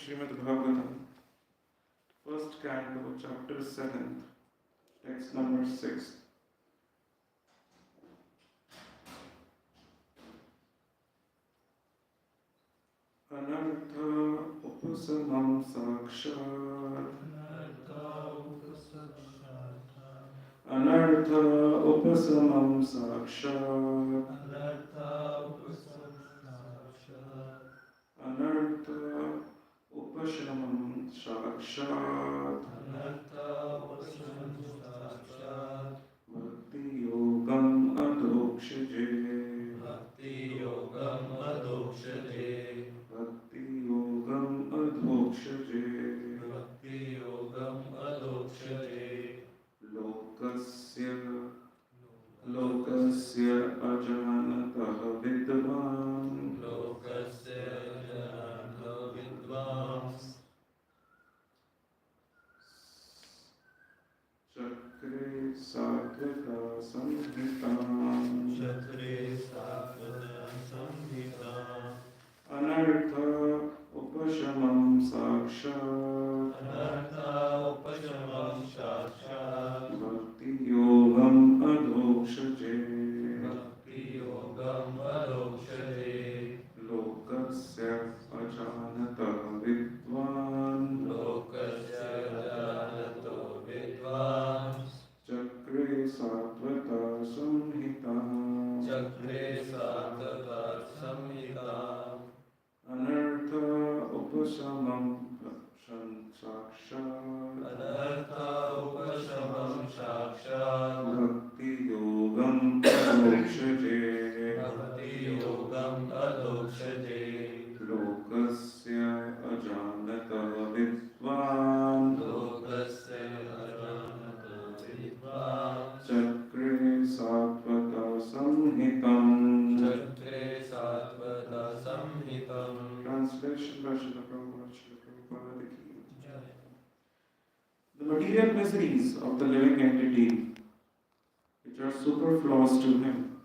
Srimad Bhagavatam, first canto, chapter 7, text number 6. Anartha upasamam sakshat. Anartha upasamam sakshat. Anartha upashamam sakshat. Bhakti yogam adhokshaje. Bhakti yogam adhokshaje. Lokasya ajanatah vidvan. Chakre satvata samhitam. Anartha upashamam sakshat. Bhakti yogam adhokshaje. Lokasya ajanatah vidvan. Chakre satvata samhitam. Anartha upasamam sakshat. Bhakti yogam adhokshaje. Lokasya ajanatah vidvan. Translation by Srila Prabhupada ki. The material miseries of the living entity, which are superfluous to him,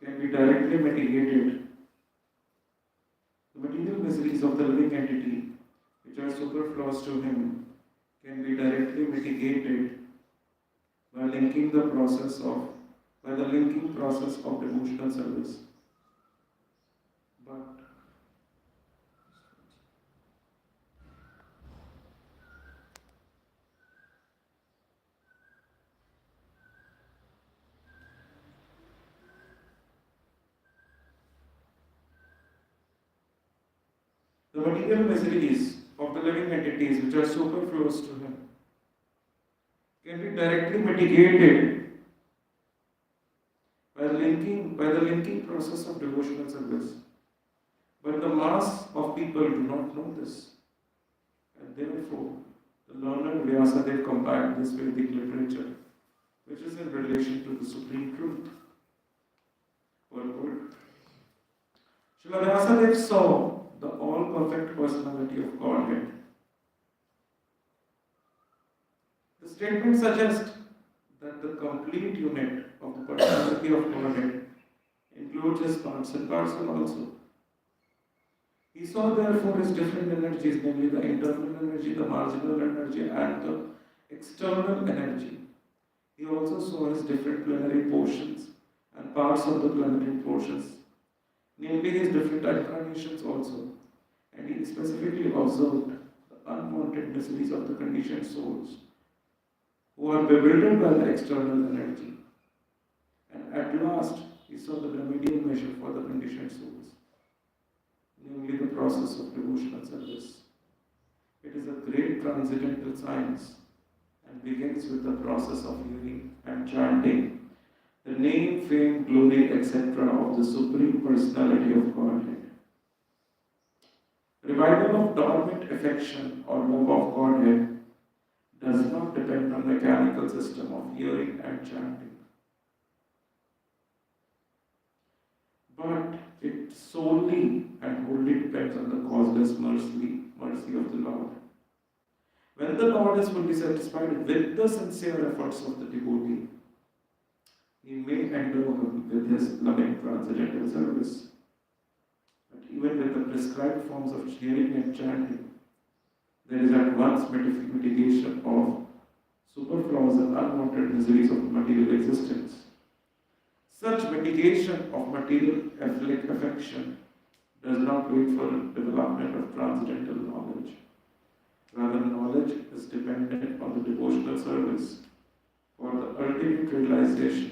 can be directly mitigated. The material miseries of the living entity, which are superfluous to him, can be directly mitigated by the linking process of devotional service. But the material miseries of the living entities, which are superfluous to him, can be directly mitigated by the linking process of devotional service. But the mass of people do not know this. And therefore, the learned Vyasadeva compiled this Vedic literature, which is in relation to the supreme truth. Purport. Srila Vyasadeva saw the all-perfect personality of Godhead. The statement suggests that the complete unit of the personality of Godhead includes his parts and parcel also. He saw therefore his different energies, namely the internal energy, the marginal energy, and the external energy. He also saw his different plenary portions and parts of the plenary portions, namely his different incarnations also. And he specifically observed the unwanted miseries of the conditioned souls, who are bewildered by the external energy. And at last, he saw the remedial measure for the conditioned souls, namely the process of devotional service. It is a great transcendental science and begins with the process of hearing and chanting the name, fame, glory, etc. of the Supreme Personality of Godhead. Revival of dormant affection or love of Godhead does not depend on the mechanical system of hearing and chanting, but it solely and wholly depends on the causeless mercy of the Lord. When the Lord is fully satisfied with the sincere efforts of the devotee, he may endow him with his loving transcendental service. But even with the prescribed forms of hearing and chanting, there is at once mitigation of superfluous and unwanted miseries of material existence. Such mitigation of material affection does not wait for development of transcendental knowledge. Rather, knowledge is dependent on the devotional service for the ultimate realization.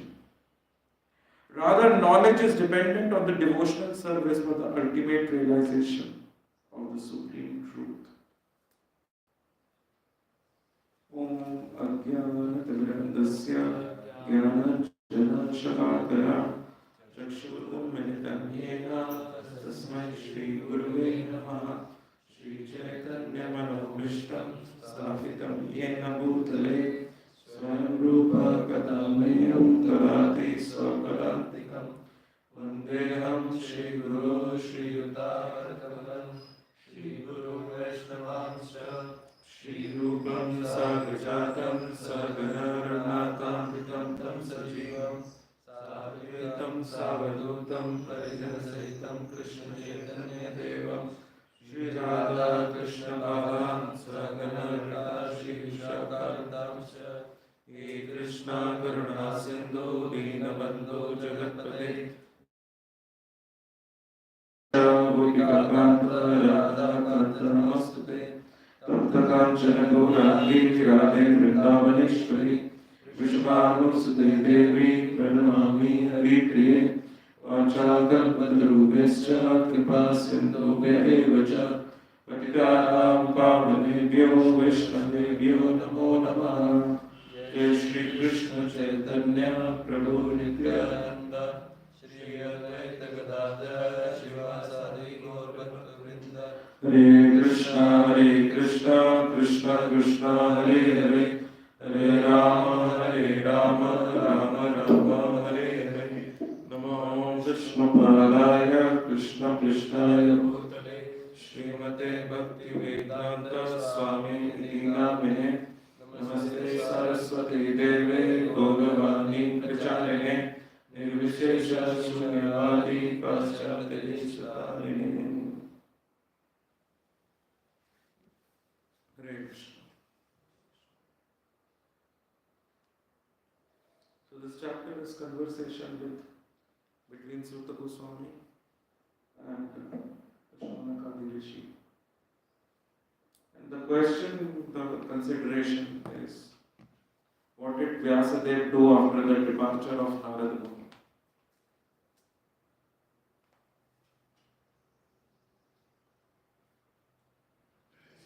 Rather, knowledge is dependent on the devotional service for the ultimate realization of the supreme truth. Om Ajnanatirandasya Jnananjana Shalakaya Chakshurumilitam Yena Tasmai Shri Gurave Namaha Shri Chaitanya Manobhishtam Sthapitam Yena Bhutale Swayamrupa Kadamayam Tarati Swakarantikam Vandeham Shri Guru Shri Yutarakalam Shri Guru Vaishnavanscha Shri Rupam Sagrajatam Saganaranatamritam Tam Sajivam Savitam Savadutam Parijanasahitam Krishna Chaitanya Devam Shri Radha Krishna Bhavam Saganarata Shri Vishakarantamscha He Krishna Karuna Sindhu Dinabandhu Jagatpate Gopikakanta Radha Kanta Namastute Tapta Kanchana Gauraki Radhe Vrindavaneshwari Vishvanusute Devi Pranamami Hari Priye Vachakalpadrubhescha Kripa Sindhubhyevacha Patitanam Pavanebhyo Vaishnavebhyo Namo Namaha Jai Shri Krishna Chaitanya Prabhu Nityananda Shri Advaita Gadadhara Shivasadi Gaur Bhakta Hare Krishna, Krishna Krishna, Hare Hare, Hare Rama, Rama Rama, Hare Hare. Namo Vishnu Padaya, Krishna Krishnaya Bhutale Srimate Bhakti Vedanta Swami Iti Namine Namaste Saraswati Deve Bhagavani Pracharine Nirvishesha Shunyavadi Paschate Shuddharine. Hare Krishna. So this chapter is conversation between Suta Goswami and Shaunaka Rishi. And the question, the consideration is, what did Vyasadeva do after the departure of Narada Muni?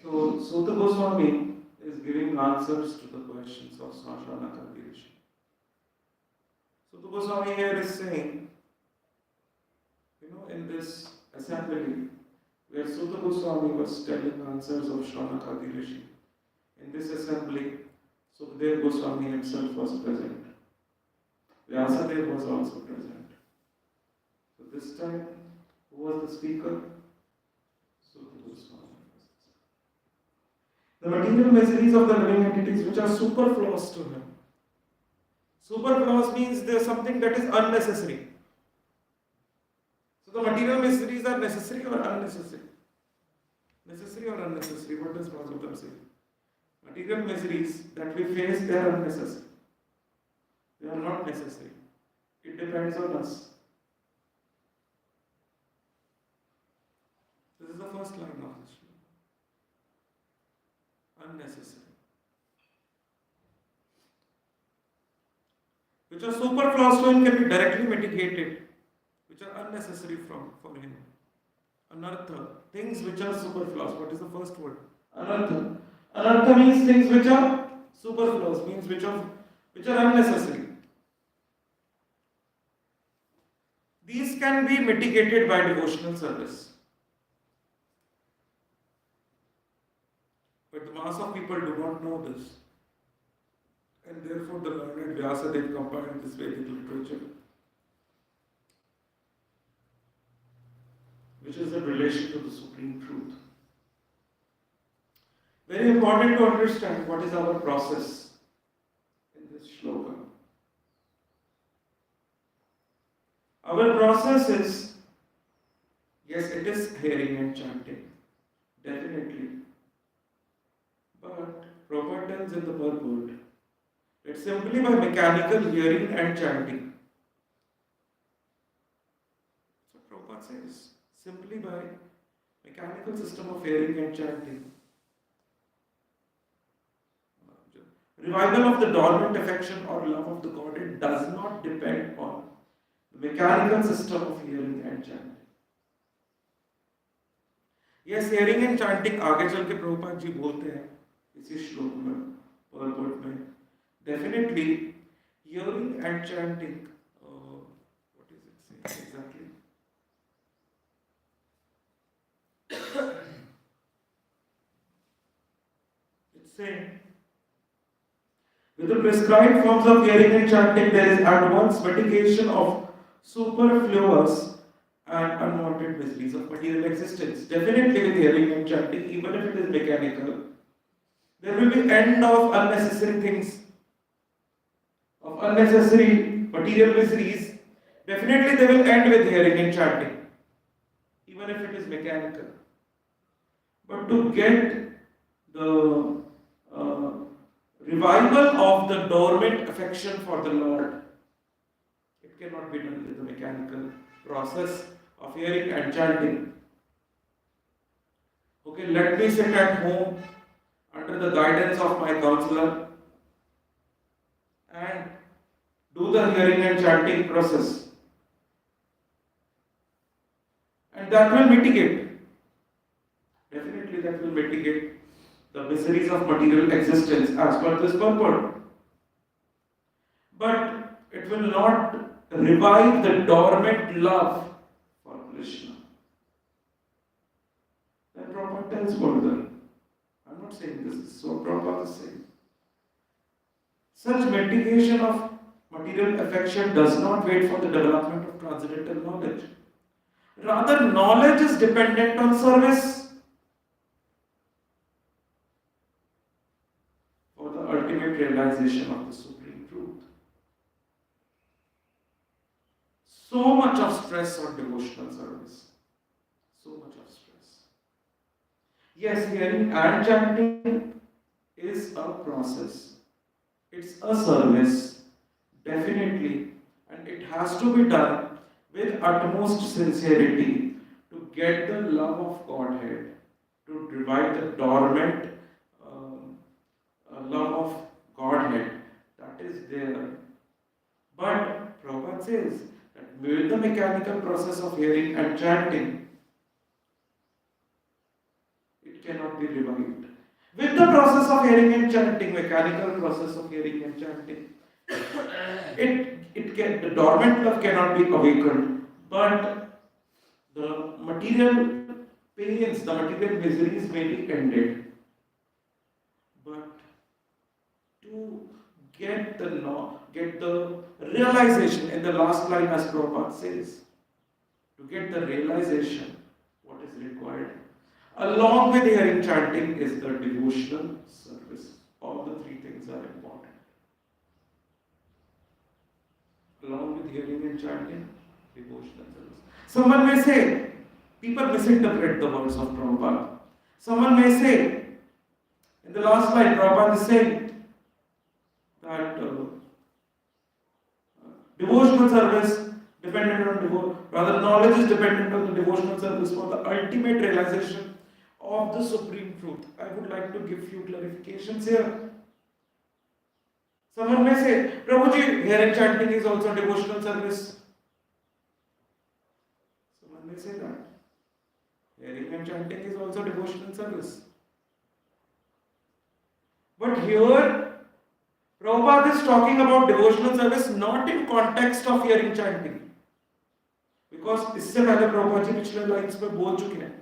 So Suta Goswami is giving answers to the questions of Shaunaka Rishi. Suta Goswami here is saying, in this assembly where Suta Goswami was telling answers of Shaunaka Rishi, in this assembly, Sukadeva Goswami himself was present. Vyasadeva was also present. So this time, who was the speaker? Suta Goswami. The material miseries of the living entities which are superfluous to him. Superfluous means there is something that is unnecessary. So the material miseries are necessary or unnecessary? Necessary or unnecessary? What does Bhagavatam say? Material miseries that we face, they are unnecessary. They are not necessary. It depends on us. This is the first line of this. Unnecessary. Which are superfluous to him can be directly mitigated, which are unnecessary for him. Anartha, things which are superfluous. What is the first word? Anartha. Anartha means things which are superfluous, means which are unnecessary. These can be mitigated by devotional service. But the mass of people do not know this. And therefore the learned Vyasadeva compiled this Vedic literature, which is in relation to the supreme truth. Very important to understand what is our process in this shloka. Our process is, yes, it is hearing and chanting, definitely. But Prabhupada tells in the purport that simply by mechanical hearing and chanting. So Prabhupada says, simply by mechanical system of hearing and chanting, revival of the dormant affection or love of the Godhead does not depend on the mechanical system of hearing and chanting. Yes, hearing and chanting आगे चल के प्रभुपाद जी बोलते हैं इसी श्लोक में, purport में. Definitely, hearing and chanting. What is it saying exactly? It's saying, with the prescribed forms of hearing and chanting, there is at once mitigation of superfluous and unwanted miseries of material existence. Definitely with hearing and chanting, even if it is mechanical, there will be end of unnecessary things, of unnecessary material miseries. Definitely they will end with hearing and chanting, even if it is mechanical. But to get the revival of the dormant affection for the Lord, it cannot be done with the mechanical process of hearing and chanting. Okay, let me sit at home under the guidance of my counselor and do the hearing and chanting process. And that will mitigate. Definitely that will mitigate the miseries of material existence as per this purport. But it will not revive the dormant love for Krishna. Then Prabhupada tells further, I'm not saying this is so Prabhupada is saying. Such mitigation of material affection does not wait for the development of transcendental knowledge. Rather, knowledge is dependent on service for the ultimate realization of the Supreme Truth. So much of stress on devotional service. So much of stress. Yes, hearing and chanting is a process. It's a service, definitely, and it has to be done with utmost sincerity to get the love of Godhead, to revive the dormant love of Godhead that is there. But Prabhupada says that with the mechanical process of hearing and chanting, it cannot be revived. With the process of hearing and chanting, mechanical process of hearing and chanting, the dormant love cannot be awakened, but the material pains, the material miseries may be ended. But to get the realization in the last line, as Prabhupada says, to get the realization, what is required, along with hearing chanting, is the devotional service. All the three things are important. Along with hearing and chanting, devotional service. Someone may say, people misinterpret the words of Prabhupada. Someone may say, in the last line, Prabhupada is saying that devotional service dependent on rather knowledge is dependent on the devotional service for the ultimate realization of the Supreme Truth. I would like to give few clarifications here. Someone may say, Prabhuji, hearing chanting is also devotional service. Someone may say that. Hearing and chanting is also devotional service. But here, Prabhupada is talking about devotional service not in context of hearing chanting. Because इससे पहले प्रभुपाद जी पिछले lines में बोल चुके हैं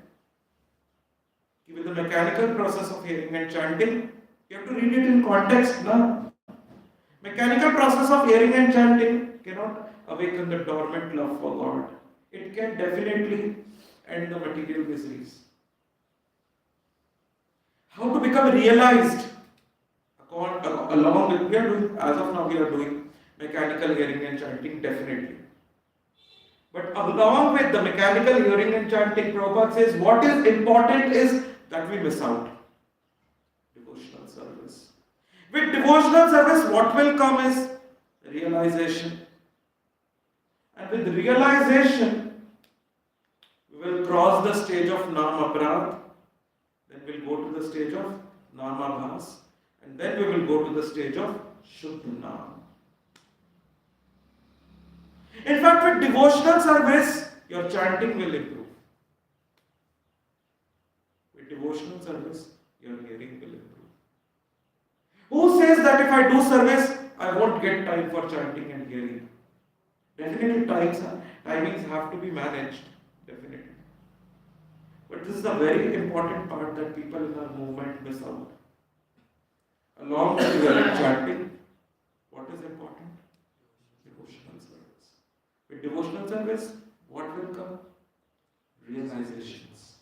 कि with the mechanical process of hearing and chanting, you have to read it in context, na? Mechanical process of hearing and chanting cannot awaken the dormant love for God. It can definitely end the material miseries. How to become realized? Along with, we are doing, as of now we are doing mechanical hearing and chanting, definitely. But along with the mechanical hearing and chanting, Prabhupada says what is important is that we miss out. Devotional service. With devotional service, what will come is realization. And with realization, we will cross the stage of Nam Aparad, then we'll go to the stage of Namabhas, and then we will go to the stage of Shuddha Nam. In fact, with devotional service, your chanting will improve. With devotional service, your hearing will improve. Who says that if I do service, I won't get time for chanting and hearing? Definitely timings have to be managed, definitely. But this is a very important part that people in our movement miss out. Along with hearing chanting, what is important? Devotional service. With devotional service, what will come? Realizations.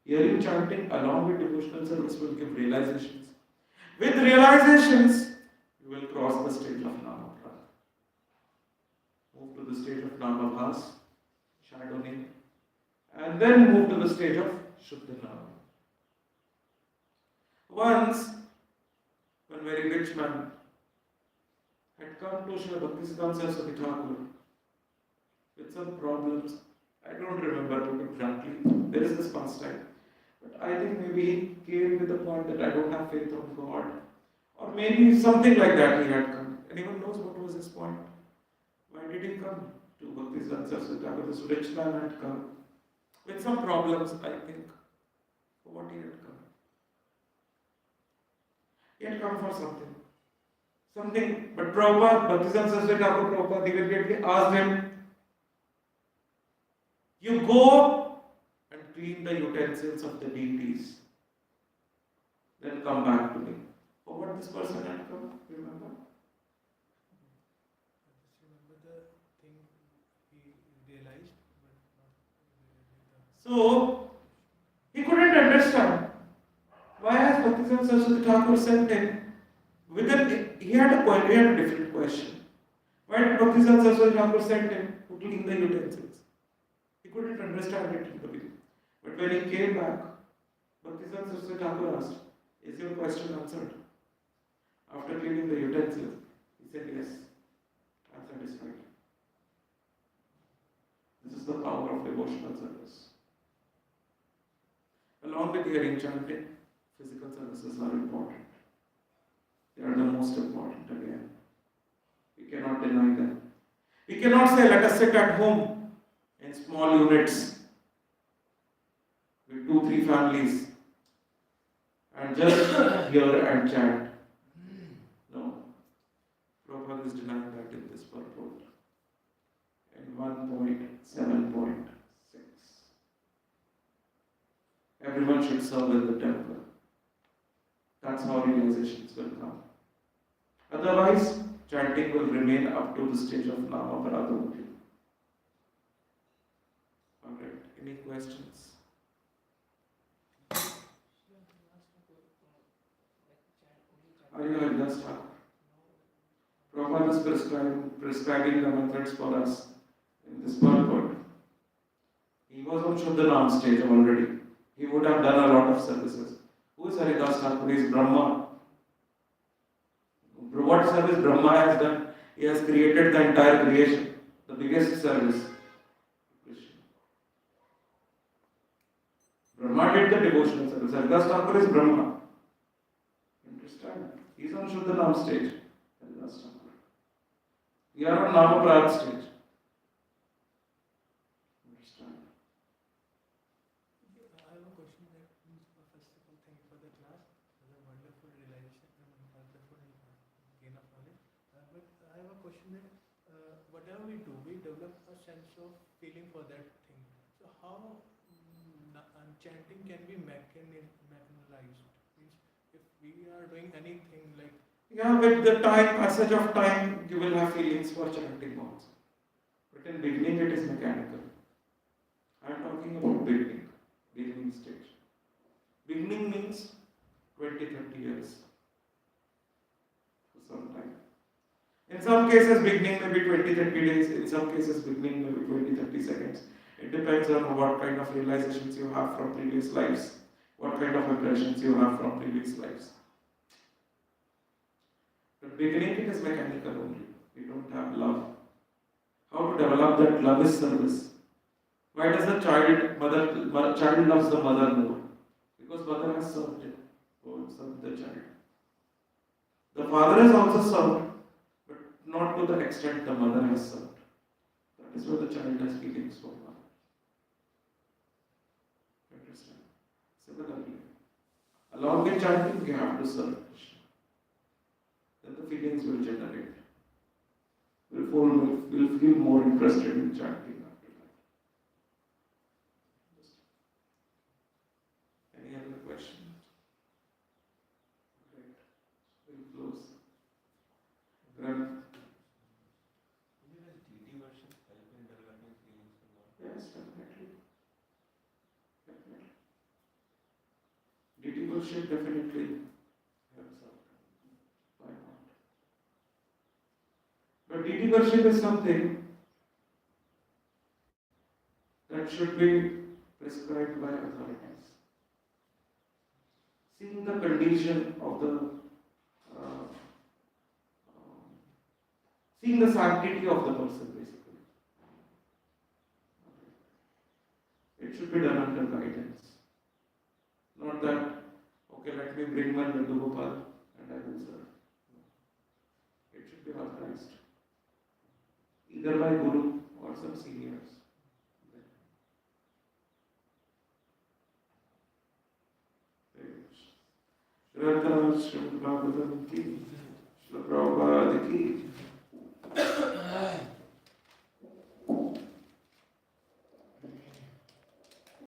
Hearing chanting along with devotional service will give realizations. With realizations, you will cross the stage of Namaprat. Move to the stage of Namabhas, shadowing, and then move to the stage of Shuddha Nam. Once, one very rich man had come to Srila Bhaktisiddhanta Saraswati Thakur with some problems. I don't remember what exactly. There is this pastime. But I think maybe he came with the point that I don't have faith on God. Or maybe something like that he had come. Anyone knows what was his point? Why did he come to Bhaktisiddhanta Saraswati Thakur? This rich man had come with some problems, I think, for what he had come. He had come for something. But Prabhupada, Bhaktisiddhanta Saraswati Thakur, Prabhupada immediately asked him, you go and clean the utensils of the deities. Then come back to me. For what this person had come, remember? I just remember the thing he realized, but not So he couldn't understand why has Bhaktivedanta Saraswati Thakur sent him he had a different question. Why did Bhaktivedanta Saraswati Thakur send him to clean the utensils? He couldn't understand it in the beginning. But when he came back, Bhaktivedanta Saraswati Thakur asked, "Is your question answered?" After cleaning the utensils, he said, "Yes, I am satisfied." This is the power of devotional service. Along with hearing chanting, physical services are important. They are the most important again. We cannot deny them. We cannot say, let us sit at home in small units with 2-3 families and just hear and chant. No. Prabhupada is denying that in this purport. In 1.7.6. Everyone should serve in the temple. That's how realizations will come. Otherwise, chanting will remain up to the stage of Namaparada only. Alright, any questions? Are you a just Prabhupada is prescribing the methods for us in this purport. He was on Shuddhanam stage already. He would have done a lot of services. Who is Haridas Thakur? He is Brahma. What service Brahma has done? He has created the entire creation. The biggest service. Krishna. Brahma did the devotional service. Haridas Thakur is Brahma. Understand? He is on Shuddhanam stage. Haridas Thakur. We are on Namaprad stage. Whatever we do, we develop a sense of feeling for that thing. So how chanting can be mechanized? Means if we are doing anything like... Yeah, with the passage of time, you will have feelings for chanting also. But in beginning, it is mechanical. I am talking about beginning stage. Beginning means 20-30 years. For some time. In some cases, beginning may be 20-30 days. In some cases, beginning may be 20-30 seconds. It depends on what kind of realizations you have from previous lives. What kind of impressions you have from previous lives. But beginning, it is mechanical only. We don't have love. How to develop that love is service. Why does the child loves the mother more? Because mother has served him, or served the child. The father has also served, but not to the extent the mother has served. That is why the child has feelings for mother. Understand? Similarly, along with chanting, you have to serve Krishna. Then the feelings will generate. We'll feel more interested in chanting after that. Any other questions? Great. We'll close. Yes, definitely. Deity worship definitely helps out. Why not? But deity worship is something that should be prescribed by authorities. Seeing the condition of seeing the sanctity of the person, basically. It should be done under guidance. Not that, okay, let me bring my Madanrupa and I will serve. It should be authorized. Either by Guru or some seniors. Srimad Bhagavatam ki, Srila Prabhupada ki.